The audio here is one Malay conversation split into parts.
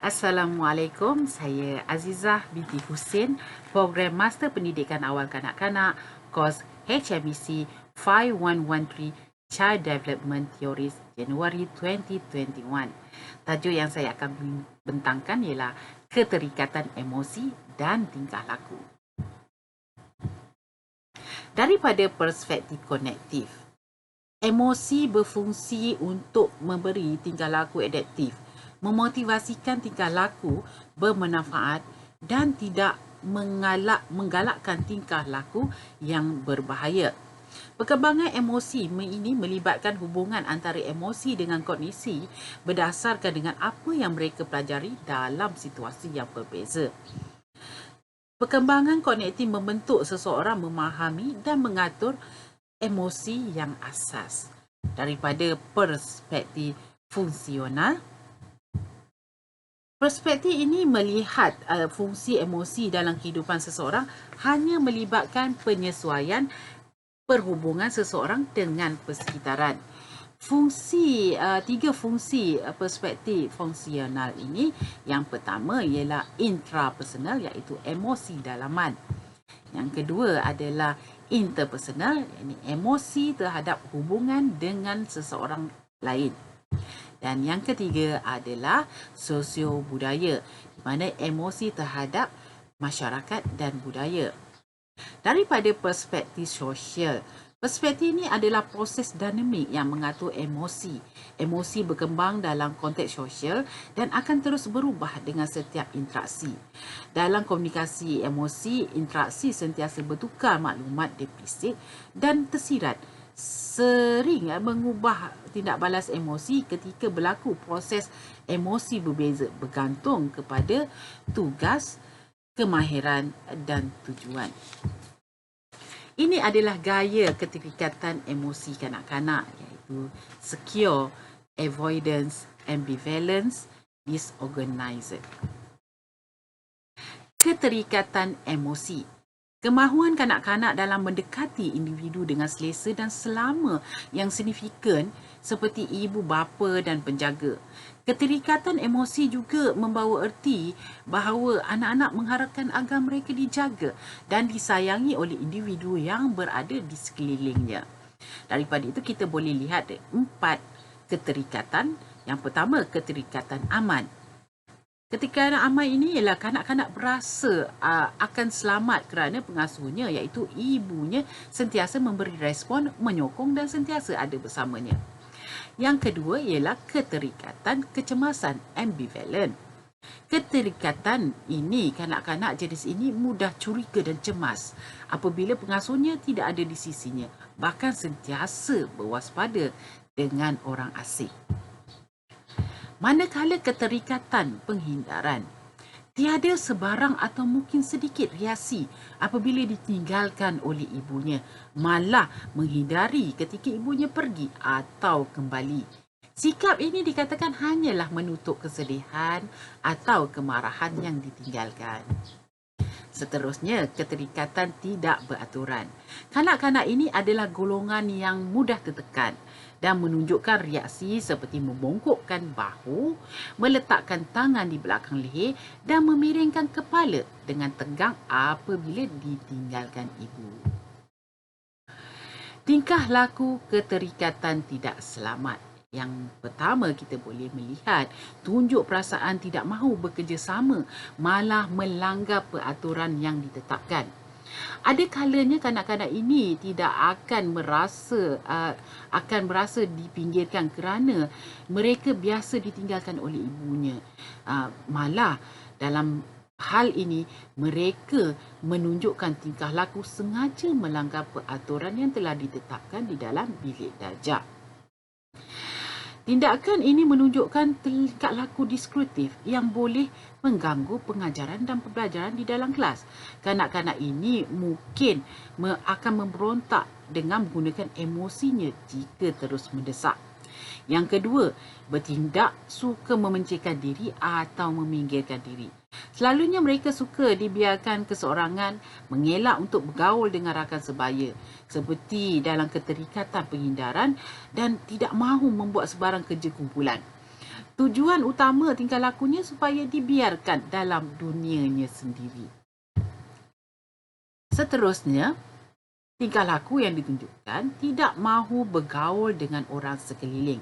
Assalamualaikum, saya Azizah binti Hussein, Program Master Pendidikan Awal Kanak-Kanak, kos HMEC 5113 Child Development Theories Januari 2021. Tajuk yang saya akan bentangkan ialah keterikatan emosi dan tingkah laku. Daripada perspektif kognitif, emosi berfungsi untuk memberi tingkah laku adaptif, memotivasikan tingkah laku bermanfaat dan tidak menggalakkan tingkah laku yang berbahaya. Perkembangan emosi ini melibatkan hubungan antara emosi dengan kognisi berdasarkan dengan apa yang mereka pelajari dalam situasi yang berbeza. Perkembangan kognitif membentuk seseorang memahami dan mengatur emosi yang asas. Daripada perspektif fungsional, perspektif ini melihat fungsi emosi dalam kehidupan seseorang hanya melibatkan penyesuaian perhubungan seseorang dengan persekitaran. Tiga fungsi perspektif fungsional ini, yang pertama ialah intrapersonal, iaitu emosi dalaman. Yang kedua adalah interpersonal, iaitu emosi terhadap hubungan dengan seseorang lain. Dan yang ketiga adalah sosio-budaya, di mana emosi terhadap masyarakat dan budaya. Daripada perspektif sosial, perspektif ini adalah proses dinamik yang mengatur emosi. Emosi berkembang dalam konteks sosial dan akan terus berubah dengan setiap interaksi. Dalam komunikasi emosi, interaksi sentiasa bertukar maklumat implisit dan tersirat, sering mengubah tindak balas emosi ketika berlaku proses emosi berbeza bergantung kepada tugas, kemahiran dan tujuan. Ini adalah gaya keterikatan emosi kanak-kanak, iaitu secure, avoidance, ambivalence, disorganized. Keterikatan emosi. Kemahuan kanak-kanak dalam mendekati individu dengan selesa dan selama yang signifikan seperti ibu bapa dan penjaga. Keterikatan emosi juga membawa erti bahawa anak-anak mengharapkan agar mereka dijaga dan disayangi oleh individu yang berada di sekelilingnya. Daripada itu kita boleh lihat 4 keterikatan. Yang pertama, keterikatan aman. Keterikatan aman ini ialah kanak-kanak berasa akan selamat kerana pengasuhnya, iaitu ibunya, sentiasa memberi respon, menyokong dan sentiasa ada bersamanya. Yang kedua ialah keterikatan kecemasan, ambivalent. Keterikatan ini, kanak-kanak jenis ini mudah curiga dan cemas apabila pengasuhnya tidak ada di sisinya, bahkan sentiasa berwaspada dengan orang asing. Manakala keterikatan penghindaran, tiada sebarang atau mungkin sedikit reaksi apabila ditinggalkan oleh ibunya, malah menghindari ketika ibunya pergi atau kembali. Sikap ini dikatakan hanyalah menutup kesedihan atau kemarahan yang ditinggalkan. Seterusnya, keterikatan tidak beraturan. Kanak-kanak ini adalah golongan yang mudah tertekan dan menunjukkan reaksi seperti membongkokkan bahu, meletakkan tangan di belakang leher dan memiringkan kepala dengan tegang apabila ditinggalkan ibu. Tingkah laku keterikatan tidak selamat. Yang pertama, kita boleh melihat tunjuk perasaan tidak mahu bekerjasama, malah melanggar peraturan yang ditetapkan. Ada kalanya kanak-kanak ini tidak akan merasa dipinggirkan kerana mereka biasa ditinggalkan oleh ibunya. Malah dalam hal ini mereka menunjukkan tingkah laku sengaja melanggar peraturan yang telah ditetapkan di dalam bilik darjah. Tindakan ini menunjukkan tingkah laku diskriminatif yang boleh mengganggu pengajaran dan pembelajaran di dalam kelas. Kanak-kanak ini mungkin akan memberontak dengan menggunakan emosinya jika terus mendesak. Yang kedua, bertindak suka memencikkan diri atau meminggirkan diri. Selalunya mereka suka dibiarkan keseorangan, mengelak untuk bergaul dengan rakan sebaya, seperti dalam keterikatan penghindaran dan tidak mahu membuat sebarang kerja kumpulan. Tujuan utama tingkah lakunya supaya dibiarkan dalam dunianya sendiri. Seterusnya, tingkah laku yang ditunjukkan tidak mahu bergaul dengan orang sekeliling.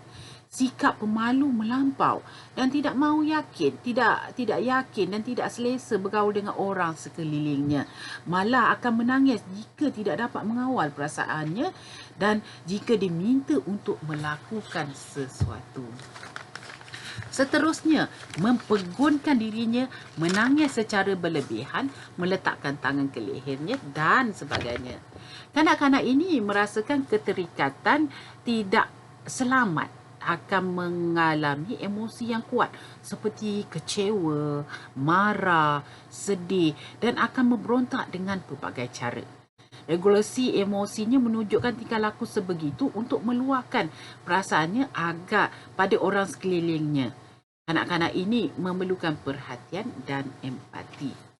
Sikap pemalu melampau dan tidak mahu yakin, tidak yakin dan tidak selesa bergaul dengan orang sekelilingnya. Malah akan menangis jika tidak dapat mengawal perasaannya dan jika diminta untuk melakukan sesuatu. Seterusnya, mempegunkan dirinya, menangis secara berlebihan, meletakkan tangan ke lehernya dan sebagainya. Kanak-kanak ini merasakan keterikatan tidak selamat, akan mengalami emosi yang kuat seperti kecewa, marah, sedih dan akan memberontak dengan pelbagai cara. Regulasi emosinya menunjukkan tingkah laku sebegitu untuk meluahkan perasaannya agak pada orang sekelilingnya. Kanak-kanak ini memerlukan perhatian dan empati.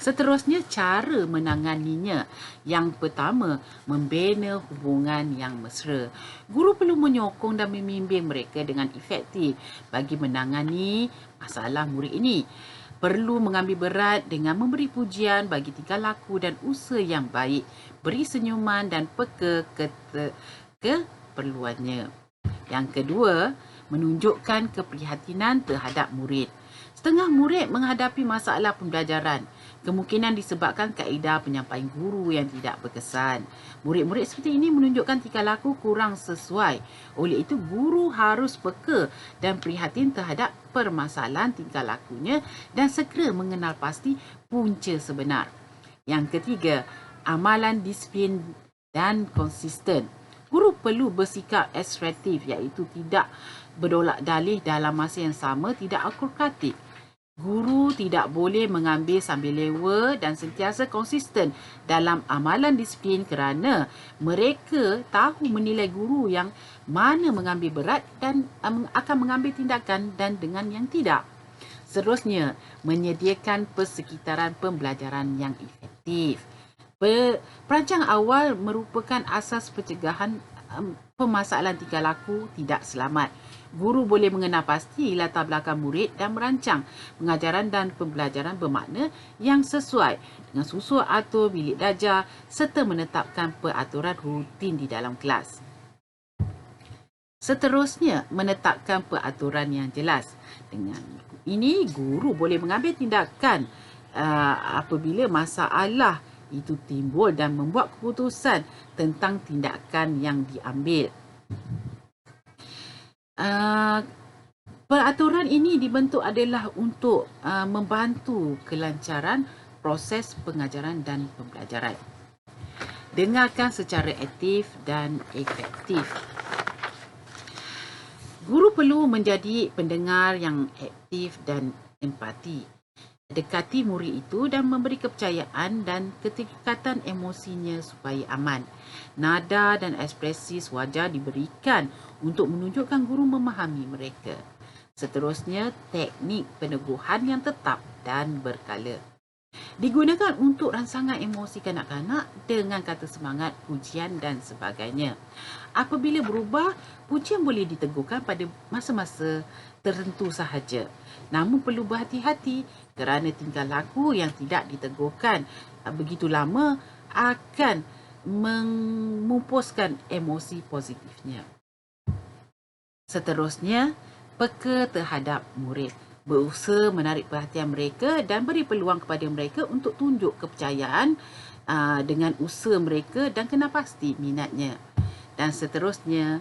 Seterusnya, cara menanganinya. Yang pertama, membina hubungan yang mesra. Guru perlu menyokong dan membimbing mereka dengan efektif bagi menangani masalah murid ini. Perlu mengambil berat dengan memberi pujian bagi tingkah laku dan usaha yang baik. Beri senyuman dan peka keperluannya. Yang kedua, menunjukkan keprihatinan terhadap murid. Setengah murid menghadapi masalah pembelajaran. Kemungkinan disebabkan kaedah penyampaian guru yang tidak berkesan. Murid-murid seperti ini menunjukkan tingkah laku kurang sesuai. Oleh itu, guru harus peka dan prihatin terhadap permasalahan tingkah lakunya dan segera mengenal pasti punca sebenar. Yang ketiga, amalan disiplin dan konsisten. Guru perlu bersikap asertif, iaitu tidak berdolak dalih dalam masa yang sama, tidak akrobatik. Guru tidak boleh mengambil sambil lewa dan sentiasa konsisten dalam amalan disiplin kerana mereka tahu menilai guru yang mana mengambil berat dan akan mengambil tindakan dan dengan yang tidak. Seterusnya, menyediakan persekitaran pembelajaran yang efektif. Perancang awal merupakan asas pencegahan permasalahan tingkah laku tidak selamat. Guru boleh mengenal pasti latar belakang murid dan merancang pengajaran dan pembelajaran bermakna yang sesuai dengan susun atur bilik darjah serta menetapkan peraturan rutin di dalam kelas. Seterusnya, menetapkan peraturan yang jelas. Dengan ini, guru boleh mengambil tindakan apabila masalah itu timbul dan membuat keputusan tentang tindakan yang diambil. Peraturan ini dibentuk adalah untuk membantu kelancaran proses pengajaran dan pembelajaran. Dengarkan secara aktif dan efektif. Guru perlu menjadi pendengar yang aktif dan empati. Dekati murid itu dan memberi kepercayaan dan keterikatan emosinya supaya aman. Nada dan ekspresi wajar diberikan untuk menunjukkan guru memahami mereka. Seterusnya, teknik peneguhan yang tetap dan berkala. Digunakan untuk rangsangan emosi kanak-kanak dengan kata semangat, pujian dan sebagainya. Apabila berubah, pujian boleh diteguhkan pada masa-masa tertentu sahaja. Namun perlu berhati-hati kerana tingkah laku yang tidak diteguhkan begitu lama akan memupuskan emosi positifnya. Seterusnya, peka terhadap murid. Berusaha menarik perhatian mereka dan beri peluang kepada mereka untuk tunjuk kepercayaan dengan usaha mereka dan kenal pasti minatnya. Dan seterusnya,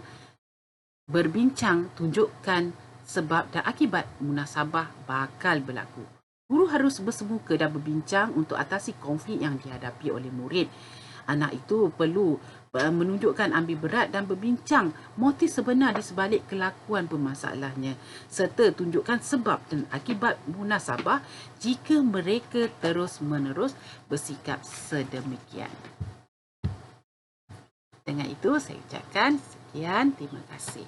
berbincang tunjukkan sebab dan akibat munasabah bakal berlaku. Guru harus bersemuka dan berbincang untuk atasi konflik yang dihadapi oleh murid. Anak itu perlu menunjukkan ambil berat dan berbincang motif sebenar di sebalik kelakuan bermasalahnya serta tunjukkan sebab dan akibat munasabah jika mereka terus-menerus bersikap sedemikian. Dengan itu saya ucapkan sekian, terima kasih.